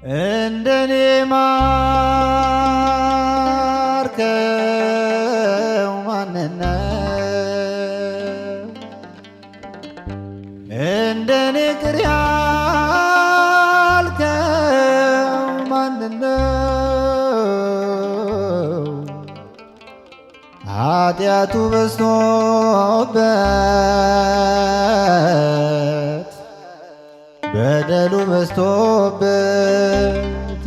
እንደኔ ማርከው ማንነው? እንደኔ ቅር ያልከው ማንነው? ኃጢአቱ በዝቶበት በደሉ በዝቶበት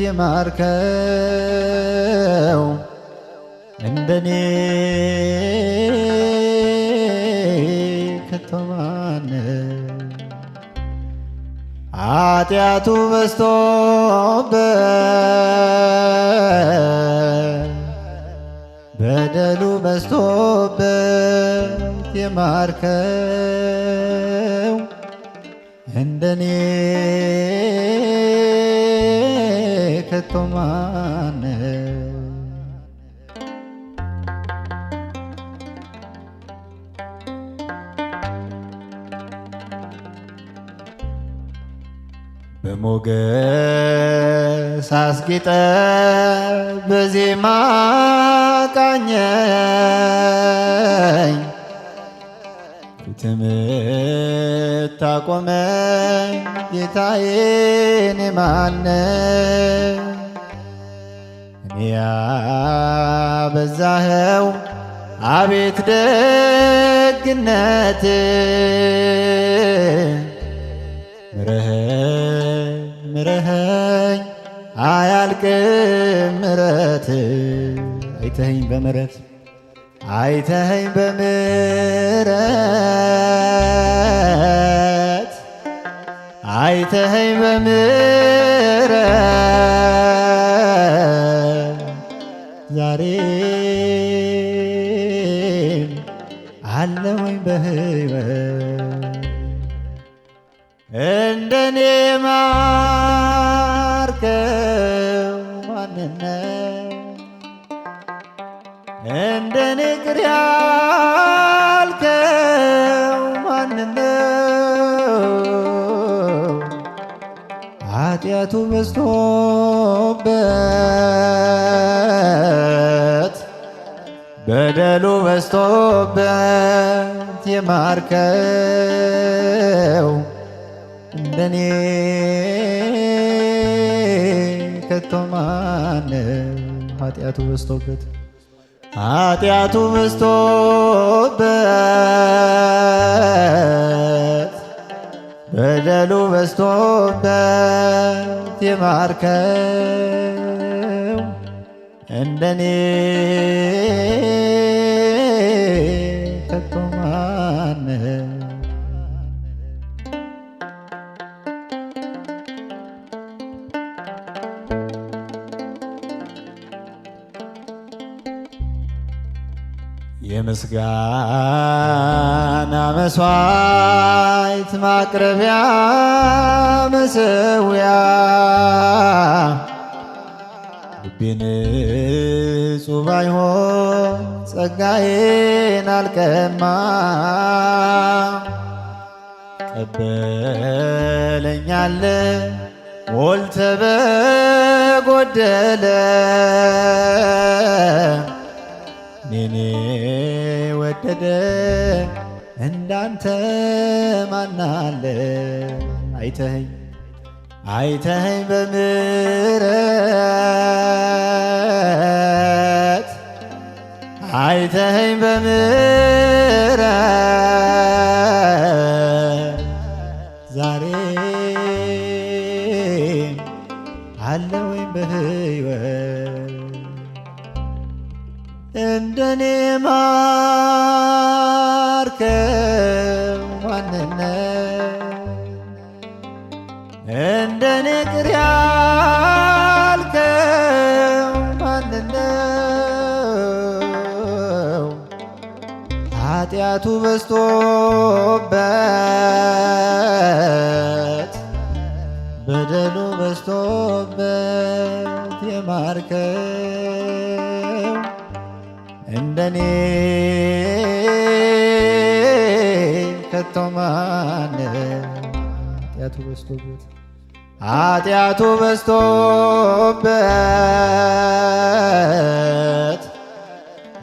የማርከው እንደኔ ከቶ ማነው? ኃጢአቱ በዝቶበት በደሉ በዝቶበት የማርከው እንደኔ ከቶ ማነው? በሞገስ አስጌጠ በዜማ ቃኘኝ የምታቆመኝ ጌታዬ እኔ ማነኝ? እኔ ያበዛኸው አቤት ደግነት ምረኸኝ አያልቅም ምረት አይተኸኝ በምረት አይተኸኝ በምረት አይተኸኝ በምረት ዛሬም አለሁኝ በሕይወት እንደኔ ማርከው ማንነው? እንደኔ ቅር ያልከው ማንነው? ኃጢአቱ በዝቶበት በደሉ በዝቶበት የማርከው እንደኔ ከቶ ማነው? ኃጢአቱ በዝቶበት ኃጢአቱ በዝቶበት በደሉ በዝቶበት የማርከው እንደኔ ከቶ ማነው? የምስጋና መሥዋዕት ማቅረቢያ መሠዊያ ልቤ ንጹሕ ባይሆን ጸጋዬን አልቀማ ቀበለኛለ ሞልተ በጎደለ እኔን ወደደ እንዳንተ ማናለ? አይተኸኝ በምሕረት አይተኸኝ በምሕረት ዛሬም አለሁኝ በሕይወት እንደኔ ማርከው ማንነው? እንደኔ ቅር ያልከው ማንነው? ኃጢአቱ በዝቶበት በደሉ በዝቶበት የማርከው እንደኔ ከቶ ማነው? ኃጢአቱ በዝቶበት ኃጢአቱ በዝቶበት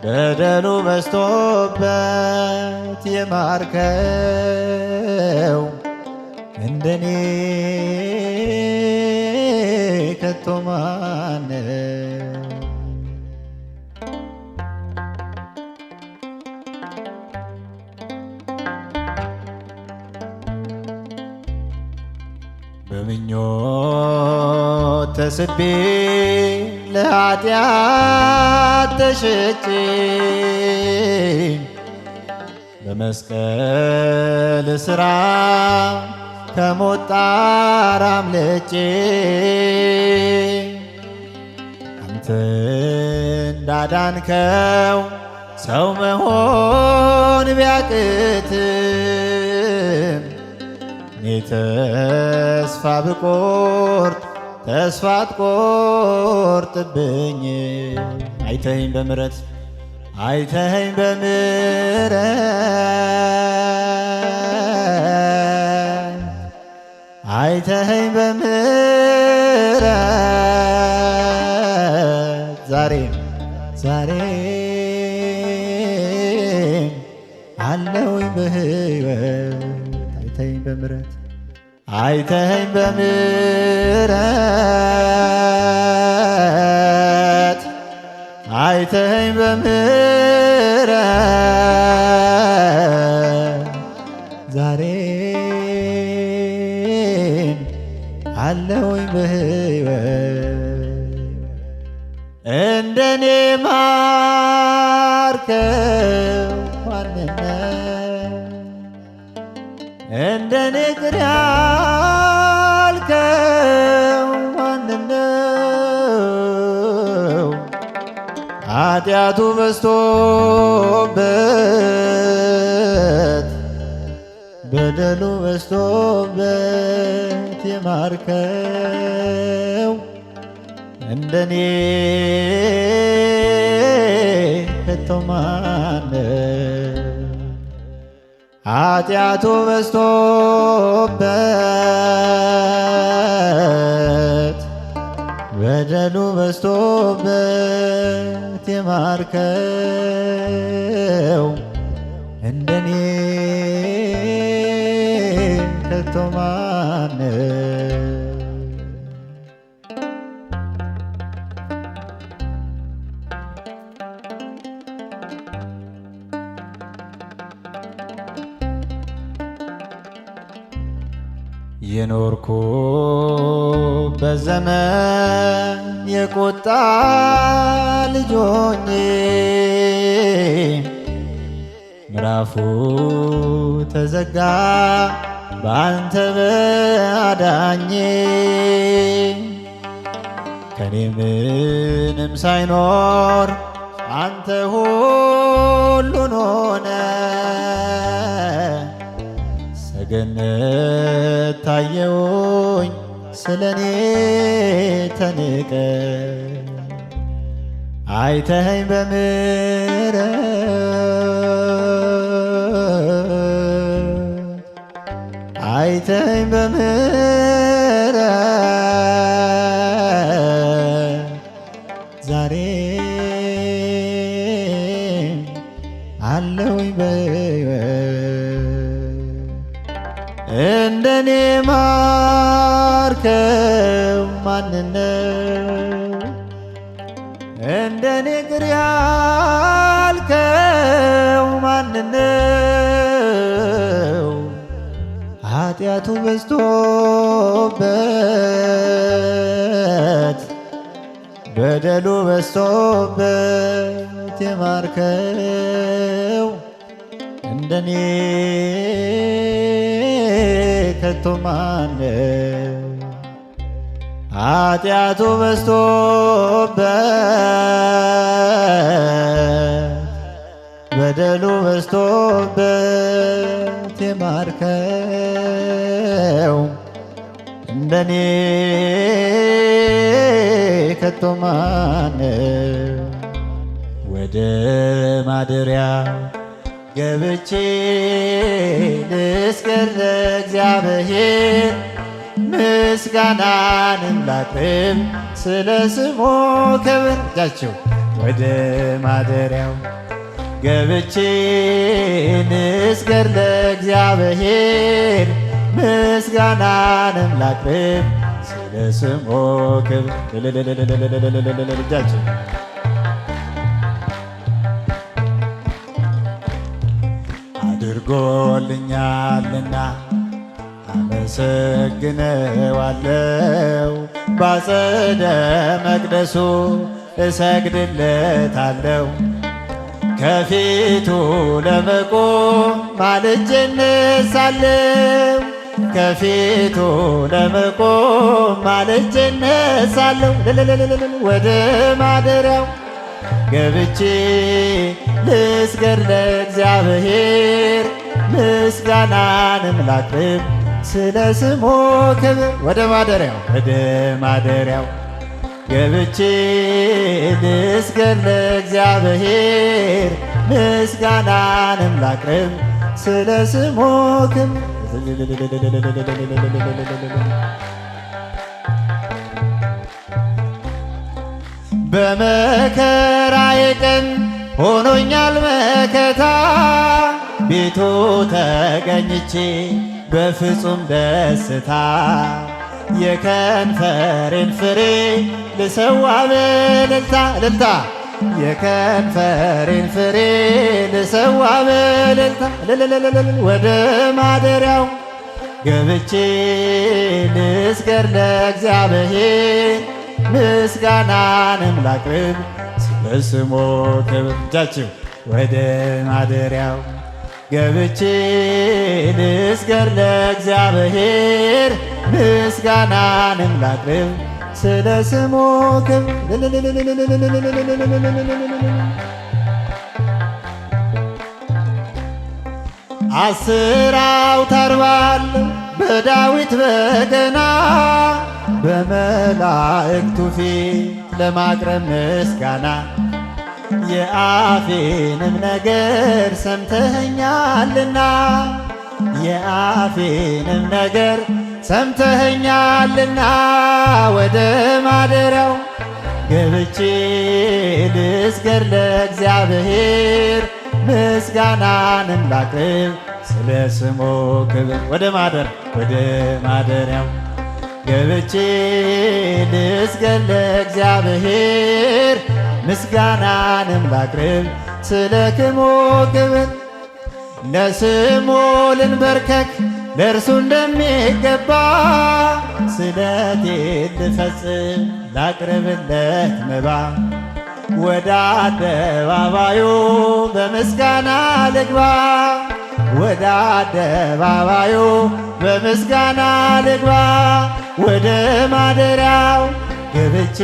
በደሉ በዝቶበት የማርከው እንደኔ ከቶ ማን ነው? በምኞት ተስቤ ለኃጢአት ተሸጬ በመስቀል ሥራ ከሞት ጣር አምልጬ አንተ እንዳዳንከው ሰው መሆን ቢያቅትም እኔ ተስፋ ብቆርጥ ተስፋ አትቆርጥብኝ። አይተኸኝ በምሕረት አይተኸኝ በምሕረት አይተኸኝ በምሕረት ዛሬም አለሁኝ በሕይወት አይተኸኝ በምሕረት አይተኸኝ በምሕረት አይተኸኝ በምሕረት ዛሬም አለሁኝ በሕይወት እንደኔ ማርከው ማንነት እንደኔ ቅር ያልከው ማንነው? ኃጢአቱ በዝቶበት በደሉ በዝቶበት የማርከው እንደኔ ከቶ ማን ነው? ኃጢአቱ በዝቶበት በደሉ በዝቶበት የማርከው እንደኔ ከቶ ማን ነው? የኖርኩበት ዘመን የቁጣ ልጅ ሆኜ ምዕራፉ ተዘጋ በአንተ በአዳኜ ከኔ ምንም ሳይኖር አንተ ሁሉን ሆነ ሰገነት ታየውኝ ስለኔ ተንቀ አይተኸኝ በምሕረት አይተኸኝ በምሕረት ዛሬም አለሁኝ በሕይወት እንደኔ ማርከው ማንነው? እንደኔ ቅር ያልከው ማንነው? ኃጢአቱ በዝቶበት በደሉ በዝቶበት የማርከው እንደኔ ከቶ ማን ነው? ኃጢአቱ በዝቶበት በደሉ በዝቶበት የማርከው እንደኔ ከቶ ማን ነው? ወደ ማደሪያ ገብቼ ልስገድ ለእግዚአብሔር ምስጋናንም ላቅርብ ስለ ስሙ ክብር። እጃችሁ ወደ ማደሪያው ገብቼ ልስገድ ለእግዚአብሔር ምስጋናንም ላቅርብ ስለ ስሙ ክብር። እጃችሁ አድርጎልኛልና አመሰግነዋለው ባጸደ መቅደሱ እሰግድለታለው ከፊቱ ለመቆም ማልጄ እነሳለው ከፊቱ ለመቆም ማልጄ እነሳለው ወደ ማደሪያው ገብቼ ልስገድ ለእግዚአብሔር ምስጋናንም ላቅርብ ስለ ስሙ ክብር። ወደ ማደሪያው ገብቼ ልስገድ ለእግዚአብሔር ምስጋናንም ላቅርብ ስለ ስሙ ክብር። በመከራዬ ቀን ሆኖኛል መከታ ቤቱ ተገኝቼ በፍጹም ደስታ የከንፈሬን ፍሬ ልሰዋ በእልልታ የከንፈሬን ፍሬ ልሰዋ በእልልታ ወደ ማደሪያው ገብቼ ልስገድ ለእግዚአብሔር ምስጋናንም ላቅርብ ስለ ስሙ ክብር። እጃችሁ ወደ ማደሪያው ገብቼ ልስገድ ለእግዚአብሔር ምስጋናንም ላቅርብ ስለ ስሙ ክብር። አስር አውታር ባለው በዳዊት በገና በመላእክቱ ፊት ለማቅረብ ምስጋና የአፌንም ነገር ሰምተኸኛልና የአፌንም ነገር ሰምተኸኛልና ወደ ማደሪያው ገብቼ ልስገድ ለእግዚአብሔር ምስጋናንም ላቅርብ ስለ ስሙ ክብር። ወደ ማደሪያው ገብቼ ልስገድ ለእግዚአብሔር ምስጋናንም ላቅርብ ስለ ስሙ ክብር። ለስሙ ልንበርከክ ለእርሱ እንደሚገባ ስለቴን ልፈጽም ላቅርብለት መባ ወደ አደባባዩ በምስጋና ልግባ ወደ አደባባዩ በምስጋና ልግባ ወደ ማደሪያው ገብቼ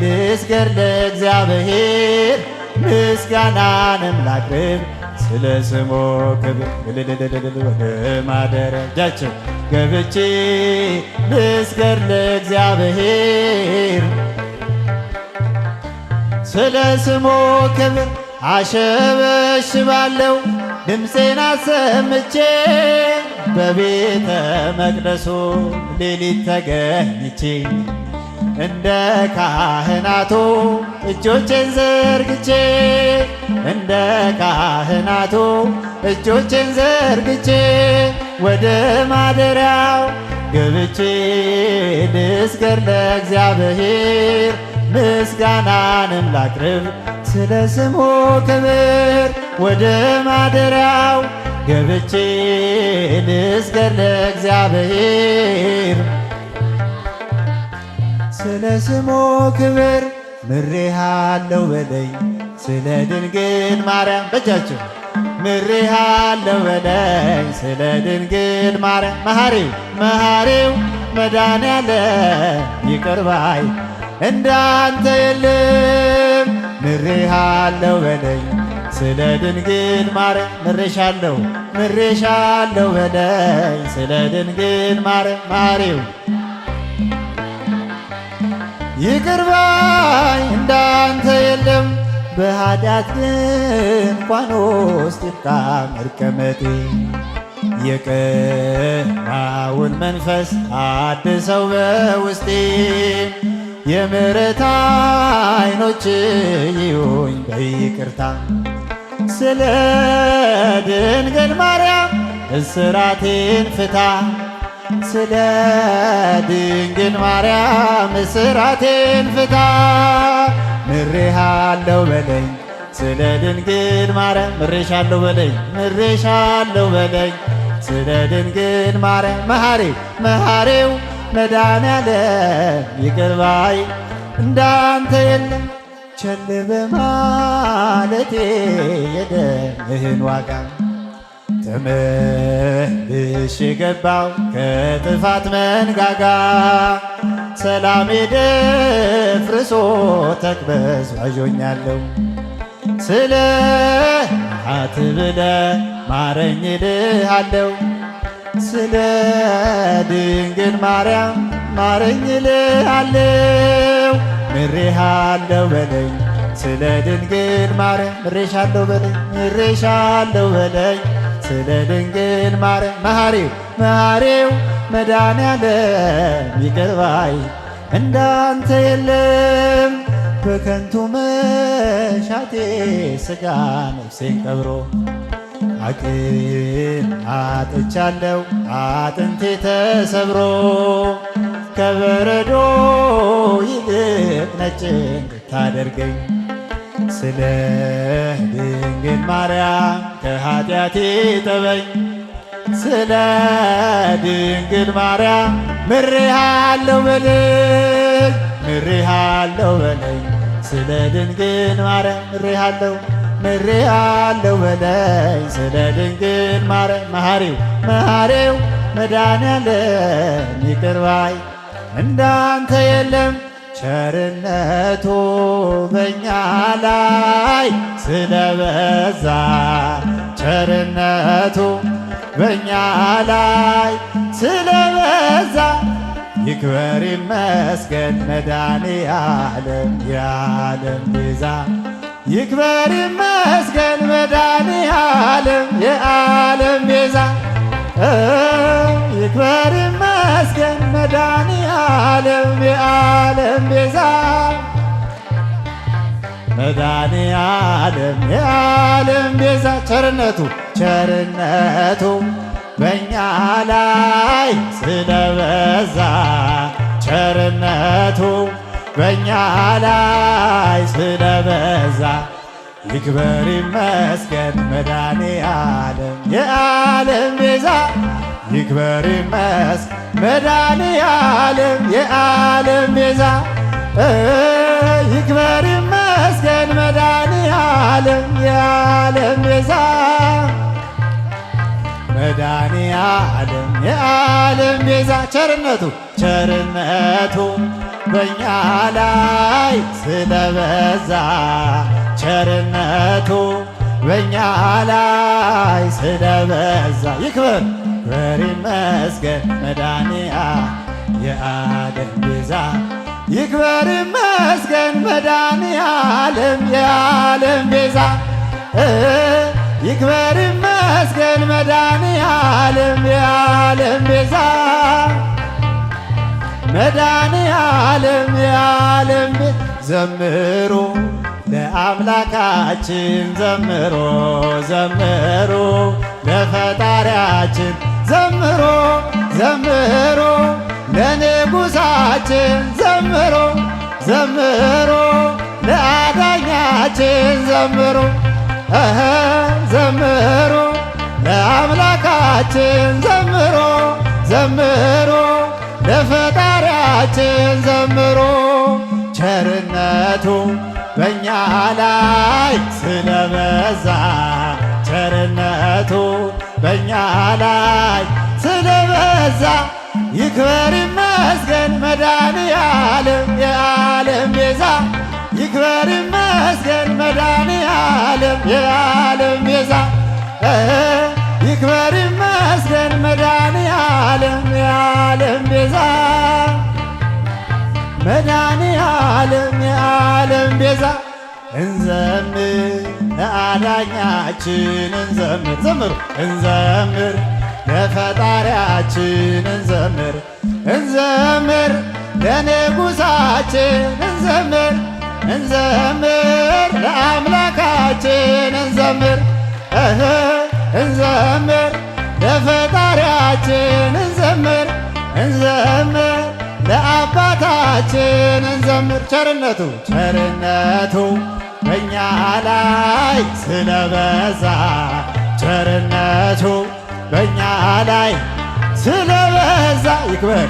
ልስገድ ለእግዚአብሔር ምስጋናንም ላቅርብ ስለ ስሙ ክብር። ወደ ማደሪያው እጃቸው ገብቼ ልስገድ ለእግዚአብሔር ስለ ስሙ ክብር። አሸበሽባለው ድምፄን አሰምቼ በቤተ መቅደሱ ሌሊት ተገኝቼ እንደ ካህናቱ እጆቼን ዘርግቼ እንደ ካህናቱ እጆቼን ዘርግቼ ወደ ማደሪያው ገብቼ ልስገድ ለእግዚአብሔር ምስጋናንም ላቅርብ ስለ ስሙ ክብር። ወደ ማደሪያው ገብቼ ልስገድ ለእግዚአብሔር ስለ ስሙ ክብር። ምሬሃለው በለኝ ስለ ድንግል ማርያም በጃችሁ ምሬሃለው በለኝ ስለ ድንግል ማርያም መሐሪው መድኃኔዓለም ይቅር ባይ እንዳንተ የለም። ምሬሃለው በለኝ ስለ ድንግል ማርያም ምሬሻለው በለኝ ስለ ድንግል ማርያም መሐሪው ይቅር ባይ እንዳንተ የለም። በኃጢአት ድንኳን ውስጥ ይጣ መርቀመቴ የቀናውን መንፈስ አድሰው በውስጤ የምሕረት ዓይኖች ይዩኝ በይቅርታ ስለ ድንግል ማርያም እስራቴን ፍታ ስለ ድንግል ማርያም እስራቴን ፍታ ምሬሃለሁ በለኝ ስለ ድንግል ማርያም ምሬሻለሁ በለኝ ምሬሻለሁ በለኝ ስለ ድንግል ማርያም መሐሪው መድኃኔዓለም ይቅር ባይ እንዳንተ የለም ቸል በማለቴ የደምህን ዋጋ ተመልሼ ገባው ከጥፋት መንጋጋ ሰላሜ ደፍርሶ ተቅበዝባዦኛለሁ ስለ መዓት ብለህ ማረኝ እልሃለሁ ስለ ድንግል ማርያም ማረኝ እልሃለሁ ምሬሃለሁ በለኝ ስለ ድንግል ማርያም ምሬሻለሁ በለኝ ምሬሻለሁ በለኝ ስለ ድንግል ማርያም መሐሪው መድኃኔዓለም ይቅር ባይ እንዳንተ የለም በከንቱ መሻቴ ሥጋ ነፍሴን ቀብሮ አቅም አጥቻለሁ አጥንቴ ተሰብሮ ከበረዶ ይልቅ ነጭ እንድታደርገኝ ስለ ድንግል ማርያም ከኃጢአቴ ጠበኝ ስለ ድንግል ማርያም ምሬሃለሁ በለኝ ምሬሃለሁ በለኝ ስለ ድንግል ማርያም ምሬሃለሁ በለኝ ስለ ድንግል ማርያም መሐሪው መድኃኔዓለም ይቅር ባይ እንዳንተ የለም ቸርነቱ በእኛ ላይ ስለበዛ ቸርነቱ በእኛ ላይ ስለበዛ ይክበር ይመስገን መድኃኔዓለም የዓለም ቤዛ ይክበር ይመስገን መድኃኔዓለም የዓለም ቤዛ ይክበር ይመስገን መድኃኔዓለም የዓለም ቤዛ መድኃኔዓለም የዓለም ቤዛ ቸርነቱ በእኛ ላይ ስለበዛ ቸርነቱ በእኛ ላይ ስለበዛ ይክበር ይመስገን መድኃኔዓለም የዓለም ቤዛ ይክበር ይመስገን መድኃኔዓለም የዓለም ቤዛ ይክበር ይመስገን መድኃኔዓለም የዓለም ቤዛ መድኃኔዓለም የዓለም ቤዛ ቸርነቱ በእኛ ላይ ስለበዛ ቸርነቱ በእኛ ላይ ስለበዛ ይክበር ይመስገን መድኃኔዓለም የዓለም ቤዛ ይክበር ይመስገን መድኃኔዓለም የዓለም ቤዛ ይክበር ይመስገን መድኃኔዓለም የዓለም ቤዛ መድኃኔዓለም የዓለም ቤዛ ዘምሩ ለአምላካችን ዘምሩ ለፈጣሪያችን ዘምሩ ለንጉሣችን ዘምሩ ለአዳኛችን ዘምሩ ለአምላካችን ዘምሩ ለፈጣሪያችን ዘምሩ ቸርነቱ በእኛ ላይ ስለበዛ ቸርነቱ በእኛ ላይ ስለበዛ ይክበር ይመስገን መድኃኔዓለም የዓለም ቤዛ ይክበር ይመስገን መድኃኔዓለም የዓለም ቤዛ ይክበር ይመስገን መድኃኔዓለም የዓለም ቤዛ መድኃኔዓለም የዓለም ቤዛ እንዘምር ለአዳኛችን እንዘምር ለፈጣሪያችን እንዘምር እንዘምር ለንጉሣችን እንዘምር እንዘምር ለአምላካችን እንዘምር እንዘምር ለፈጣሪያችን እንዘምር እንዘምር ለአባታችን እንዘምር። ቸርነቱ በእኛ ላይ ስለበዛ ቸርነቱ በእኛ ላይ ስለበዛ ይክበር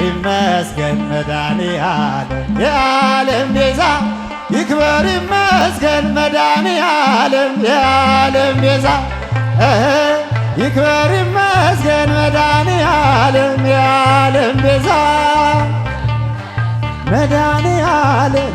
ይመስገን መድኃኔዓለም የዓለም ቤዛ ይክበር ይመስገን መድኃኔዓለም የዓለም ቤዛ ይክበር ይመስገን መድኃኔዓለም የዓለም ቤዛ መድኃኔዓለም